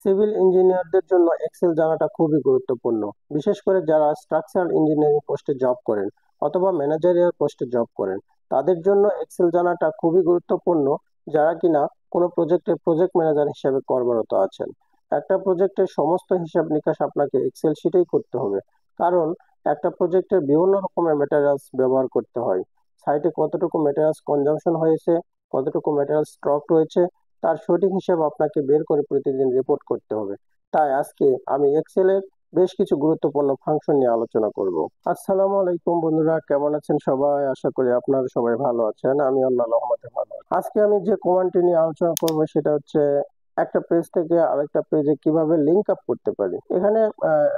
Civil ইঞ্জিনিয়ারদের জন্য Excel জানাটা খুবই গুরুত্বপূর্ণ, বিশেষ করে যারা স্ট্রাকচারাল ইঞ্জিনিয়ারিং পোস্টে জব করেন অথবা ম্যানেজারিয়াল পোস্টে জব করেন। তাদের জন্য এক্সেল জানাটা খুবই গুরুত্বপূর্ণ, যারা কিনা কোনো প্রজেক্টের প্রজেক্ট ম্যানেজার হিসেবে কর্মরত আছেন। একটা প্রজেক্টের সমস্ত হিসাব নিকাশ আপনাকে এক্সেল শিটেই করতে হবে, কারণ একটা প্রজেক্টের বিভিন্ন রকমের ম্যাটেরিয়ালস ব্যবহার করতে হয়। সাইটে কতটুকু ম্যাটেরিয়ালস কনজাম্পশন হয়েছে, কতটুকু ম্যাটেরিয়াল স্টক রয়েছে, তার সঠিক হিসাব আপনাকে বের করে প্রতিদিন রিপোর্ট করতে হবে। তাই আজকে আমি এক্সেলের বেশ কিছু গুরুত্বপূর্ণ ফাংশন নিয়ে আলোচনা করব। আসসালামু আলাইকুম বন্ধুরা, কেমন আছেন সবাই? আশা করি আপনারা সবাই ভালো আছেন। আমি আল্লাহর রহমতে ভালো আছি। আজকে আমি যে কমান্ডটি নিয়ে আলোচনা করব সেটা হচ্ছে একটা পেজ থেকে আরেকটা পেজে কিভাবে লিংক আপ করতে পারি। এখানে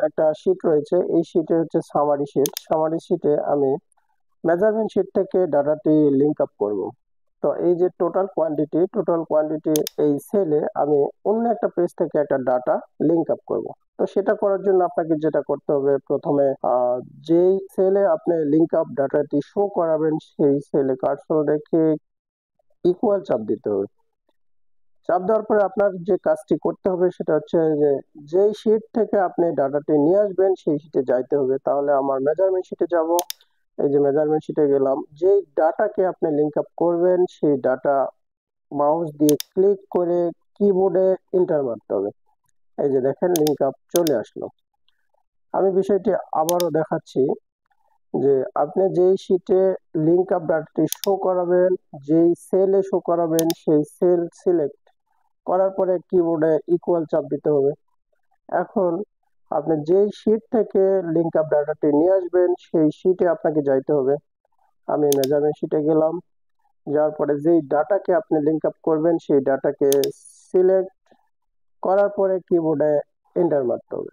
একটা শীট রয়েছে, এই শীটে হচ্ছে সামারি শীট। সামারি শীটে আমি মেজারমেন্ট শীট থেকে ডাটাটি লিংক আপ করব। তো এই যে টোটাল কোয়ান্টিটি এই সেলে আমি অন্য একটা পেজ থেকে একটা ডাটা লিংক আপ করব। তো সেটা করার জন্য আপনাকে যেটা করতে হবে, প্রথমে যেই সেলে আপনি লিংক আপ ডাটাটি শো করাবেন সেই সেলে কার্সর রেখে ইকুয়াল চাপ দিতে হবে। চাপ দেওয়ার পরে আপনার যে কাজটি করতে হবে সেটা হচ্ছে যে যেই শীট থেকে আপনি ডাটাটি নিয়ে আসবেন সেই শীটে যাইতে হবে। তাহলে আমার মেজারমেন্ট শীটে যাব, এই যে মেজারমেন্ট শীটে গেলাম, যেই ডাটাকে আপনি লিংক আপ করবেন সেই ডাটা মাউস দিয়ে ক্লিক করে কিবোর্ডে এন্টার মারতে হবে। এই যে দেখেন লিংক আপ চলে আসলো। আমি বিষয়টি আবারও দেখাচ্ছি যে আপনি যেই শীটে লিংক আপ ডাটাটি শো করাবেন, যেই সেলে শো করাবেন সেই সেল সিলেক্ট করার পরে কিবোর্ডে ইকুয়াল চাপ দিতে হবে। এখন আপনি যেই শীট থেকে লিংক আপ ডাটাটি নিয়ে আসবেন সেই শীটে আপনাকে যাইতে হবে। আমি মেজারমেন্ট শীটে গেলাম, যাওয়ার পরে যেই ডাটাকে আপনি লিংক আপ করবেন সেই ডাটাকে সিলেক্ট করার পরে কিবোর্ডে এন্টার মারতে হবে।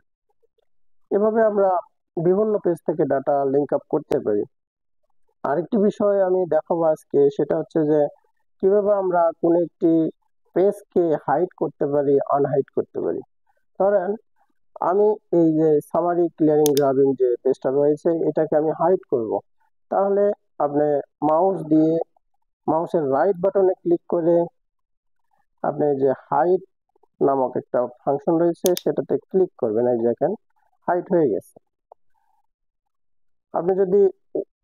এভাবে আমরা বিভিন্ন পেজ থেকে ডাটা লিংক আপ করতে পারি। আরেকটি বিষয় আমি দেখাবো আজকে, সেটা হচ্ছে যে কিভাবে আমরা কোনো একটি পেজকে হাইড করতে পারি, আনহাইড করতে পারি। ধরেন আমি এই যে সামারি ক্লিয়ারিং গ্রাবিং যে পেজটা রয়েছে এটাকে আমি হাইড করব। তাহলে আপনি মাউসের রাইট বাটনে ক্লিক করে আপনি যে হাইড নামক একটা ফাংশন রয়েছে সেটাতে ক্লিক করবেন। এই দেখেন হাইড হয়ে গেছে। আপনি যদি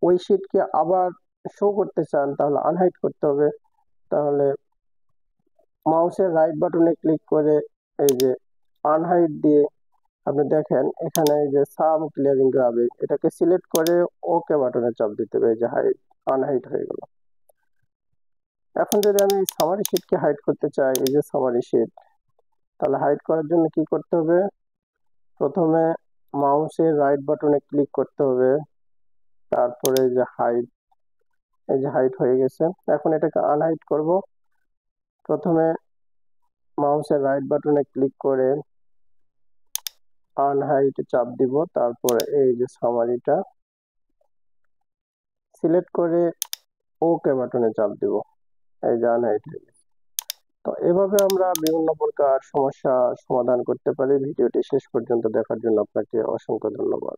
ওই শীটকে আবার শো করতে চান তাহলে আনহাইড করতে হবে। তাহলে মাউসের রাইট বাটনে ক্লিক করে এই যে আনহাইড দিয়ে আপনি দেখেন এখানে এই যে সাম ক্লিয়ারিং গ্রাবিং এটাকে সিলেক্ট করে ওকে বাটনে চাপ দিতে হবে। এই যে আনহাইড হয়ে গেল। এখন যদি আমি সামারি শীটকে হাইড করতে চাই, এই যে সামারি শীট, তাহলে হাইড করার জন্য কি করতে হবে? প্রথমে মাউসের রাইট বাটনে ক্লিক করতে হবে, তারপরে এই যে হাইড হয়ে গেছে। এখন এটাকে আনহাইড করব। প্রথমে মাউসের রাইট বাটনে ক্লিক করে আনহাইড চাপ দিব, তারপরে এই যে সামারিটা সিলেক্ট করে ওকে বাটনে চাপ দিব। এই যে আনহাইড হয়ে গেছে। তো এভাবে আমরা বিভিন্ন প্রকার সমস্যা সমাধান করতে পারি। ভিডিওটি শেষ পর্যন্ত দেখার জন্য আপনাকে অসংখ্য ধন্যবাদ।